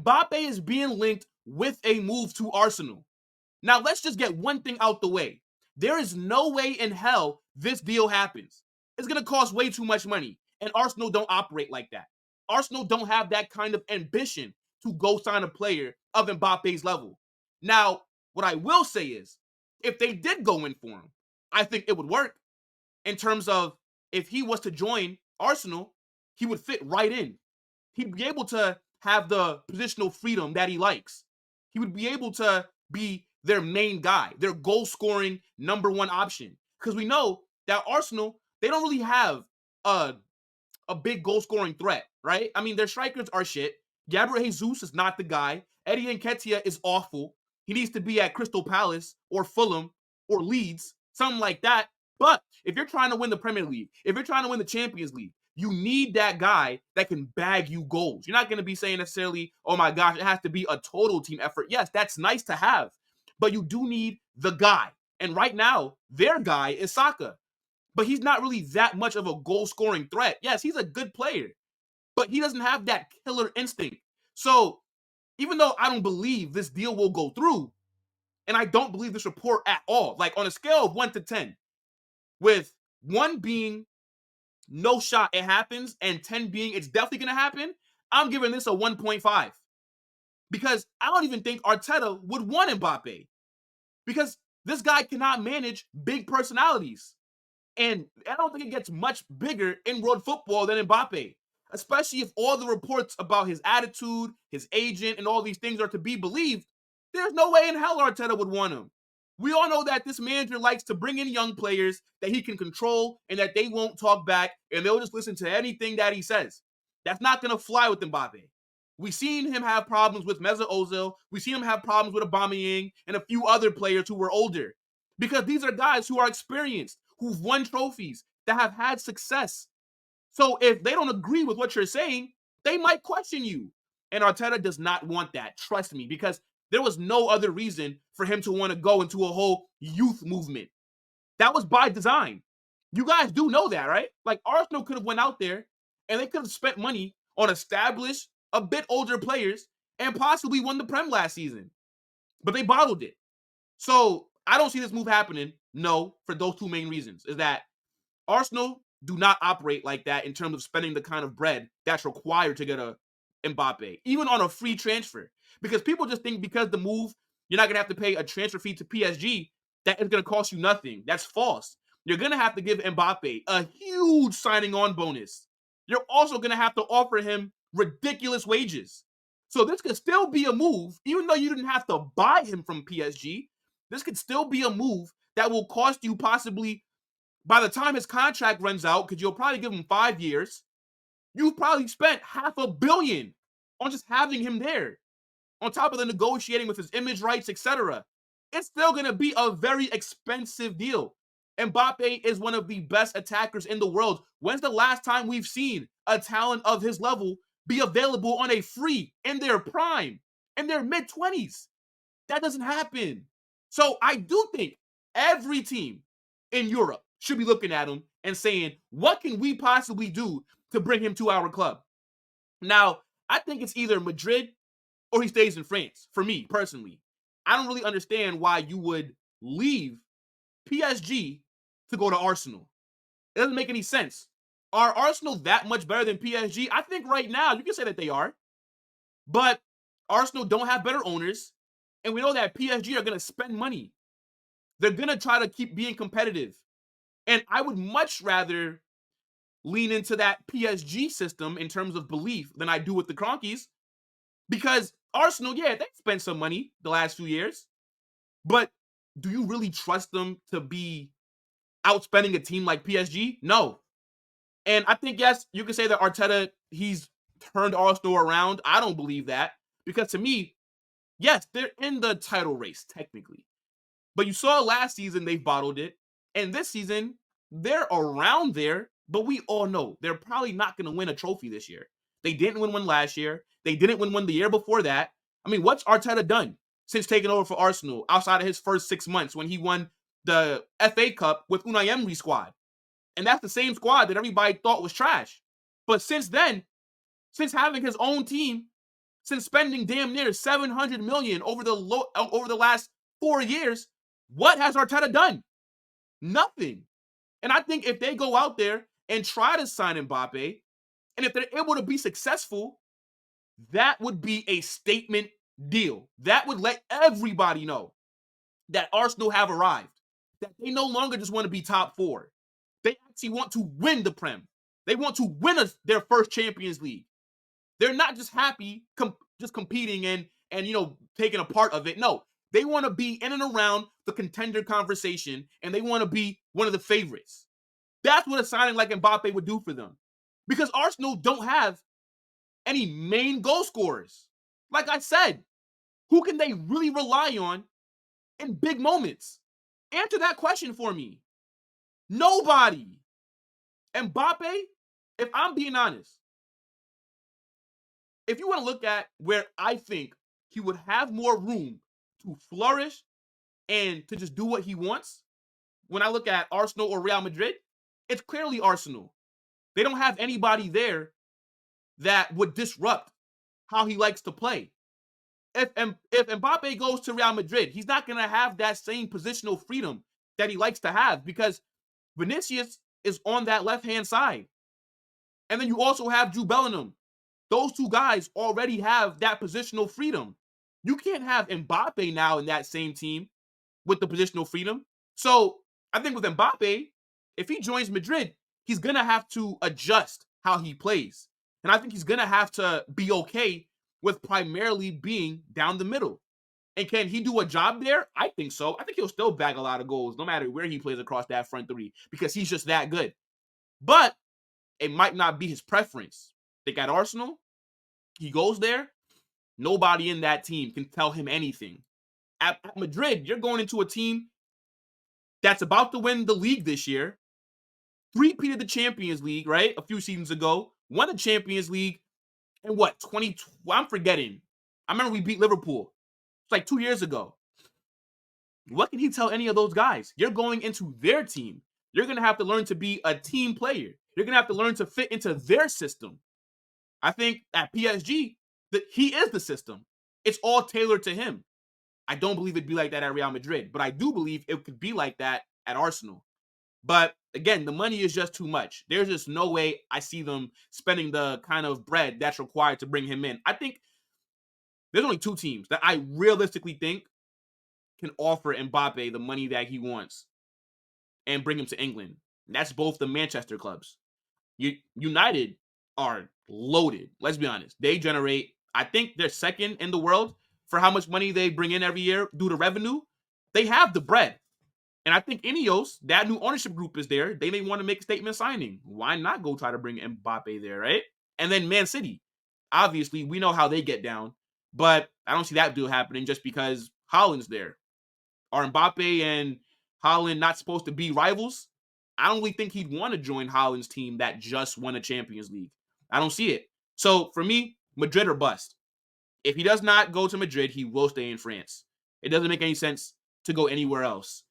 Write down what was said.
Mbappé is being linked with a move to Arsenal. Now, let's just get one thing out the way. There is no way in hell this deal happens. It's going to cost way too much money, and Arsenal don't operate like that. Arsenal don't have that kind of ambition to go sign a player of Mbappe's level. Now, what I will say is, if they did go in for him, I think it would work in terms of if he was to join Arsenal, he would fit right in. He'd be able to have the positional freedom that he likes. He would be able to be their main guy, their goal scoring number one option. Because we know that Arsenal, they don't really have a big goal scoring threat, right? I mean, their strikers are shit. Gabriel Jesus is not the guy. Eddie Nketiah is awful. He needs to be at Crystal Palace or Fulham or Leeds, something like that. But if you're trying to win the Premier League, if you're trying to win the Champions League, you need that guy that can bag you goals. You're not going to be saying necessarily, oh my gosh, it has to be a total team effort. Yes, that's nice to have, but you do need the guy. And right now, their guy is Saka. But he's not really that much of a goal-scoring threat. Yes, he's a good player, but he doesn't have that killer instinct. So even though I don't believe this deal will go through, and I don't believe this report at all, like on a scale of 1 to 10, with 1 being no shot it happens and 10 being it's definitely going to happen, I'm giving this a 1.5. Because I don't even think Arteta would want Mbappe. Because this guy cannot manage big personalities. And I don't think it gets much bigger in world football than Mbappe, especially if all the reports about his attitude, his agent, and all these things are to be believed. There's no way in hell Arteta would want him. We all know that this manager likes to bring in young players that he can control and that they won't talk back and they'll just listen to anything that he says. That's not going to fly with Mbappe. We've seen him have problems with Mesut Ozil. We've seen him have problems with Aubameyang and a few other players who were older because these are guys who are experienced, who've won trophies, that have had success. So if they don't agree with what you're saying, they might question you. And Arteta does not want that, trust me, because there was no other reason for him to want to go into a whole youth movement. That was by design. You guys do know that, right? Like Arsenal could have went out there and they could have spent money on established, a bit older players and possibly won the Prem last season. But they bottled it. So I don't see this move happening. No, for those two main reasons is that Arsenal do not operate like that in terms of spending the kind of bread that's required to get a Mbappe, even on a free transfer. Because people just think because the move, you're not going to have to pay a transfer fee to PSG, that it's going to cost you nothing. That's false. You're going to have to give Mbappe a huge signing on bonus. You're also going to have to offer him ridiculous wages. So this could still be a move, even though you didn't have to buy him from PSG. This could still be a move that will cost you possibly, by the time his contract runs out, because you'll probably give him 5 years, you've probably spent $500 million on just having him there. On top of the negotiating with his image rights, etc. It's still going to be a very expensive deal. Mbappe is one of the best attackers in the world. When's the last time we've seen a talent of his level be available on a free in their prime, in their mid-20s? That doesn't happen. So I do think every team in Europe should be looking at him and saying, what can we possibly do to bring him to our club? Now, I think it's either Madrid or he stays in France, for me, personally. I don't really understand why you would leave PSG to go to Arsenal. It doesn't make any sense. Are Arsenal that much better than PSG? I think right now, you can say that they are. But Arsenal don't have better owners. And we know that PSG are going to spend money. They're going to try to keep being competitive. And I would much rather lean into that PSG system in terms of belief than I do with the Cronkies. Because Arsenal, yeah, they spent some money the last few years. But do you really trust them to be outspending a team like PSG? No. And I think, yes, you can say that Arteta, he's turned Arsenal around. I don't believe that. Because to me, yes, they're in the title race, technically. But you saw last season, they bottled it. And this season, they're around there. But we all know they're probably not going to win a trophy this year. They didn't win one last year. They didn't win one the year before that. I mean, what's Arteta done since taking over for Arsenal outside of his first 6 months when he won the FA Cup with Unai Emery's squad? And that's the same squad that everybody thought was trash. But since then, since having his own team, since spending damn near 700 million over the last 4 years. What has Arteta done? Nothing. And I think if they go out there and try to sign Mbappe, and if they're able to be successful, that would be a statement deal. That would let everybody know that Arsenal have arrived, that they no longer just want to be top four. They actually want to win the Prem. They want to win their first Champions League. They're not just happy just competing and taking a part of it. No, they want to be in and around the contender conversation, and they want to be one of the favorites. That's what a signing like Mbappe would do for them. Because Arsenal don't have any main goal scorers. Like I said, who can they really rely on in big moments? Answer that question for me. Nobody. Mbappe, if I'm being honest, if you want to look at where I think he would have more room to flourish and to just do what he wants, when I look at Arsenal or Real Madrid, it's clearly Arsenal. They don't have anybody there that would disrupt how he likes to play. If Mbappe goes to Real Madrid, he's not going to have that same positional freedom that he likes to have because Vinicius is on that left-hand side. And then you also have Jude Bellingham. Those two guys already have that positional freedom. You can't have Mbappe now in that same team with the positional freedom. So I think with Mbappe, if he joins Madrid, he's going to have to adjust how he plays. And I think he's going to have to be okay with primarily being down the middle. And can he do a job there? I think so. I think he'll still bag a lot of goals no matter where he plays across that front three because he's just that good. But it might not be his preference. I think at Arsenal, he goes there, nobody in that team can tell him anything. At Madrid, you're going into a team that's about to win the league this year, three-peated the Champions League, right? A few seasons ago, won the Champions League in what, 20? Well, I'm forgetting. I remember we beat Liverpool. It's like 2 years ago. What can he tell any of those guys? You're going into their team. You're going to have to learn to be a team player. You're going to have to learn to fit into their system. I think at PSG, that he is the system. It's all tailored to him. I don't believe it'd be like that at Real Madrid, but I do believe it could be like that at Arsenal. But again, the money is just too much. There's just no way I see them spending the kind of bread that's required to bring him in. I think there's only two teams that I realistically think can offer Mbappe the money that he wants and bring him to England. And that's both the Manchester clubs. United are loaded. Let's be honest. They generate, I think they're second in the world for how much money they bring in every year due to revenue. They have the bread. And I think Ineos, that new ownership group is there. They may want to make a statement signing. Why not go try to bring Mbappe there, right? And then Man City. Obviously, we know how they get down. But I don't see that deal happening just because Haaland's there. Are Mbappe and Haaland not supposed to be rivals? I don't really think he'd want to join Haaland's team that just won a Champions League. I don't see it. So for me, Madrid or bust. If he does not go to Madrid, he will stay in France. It doesn't make any sense to go anywhere else.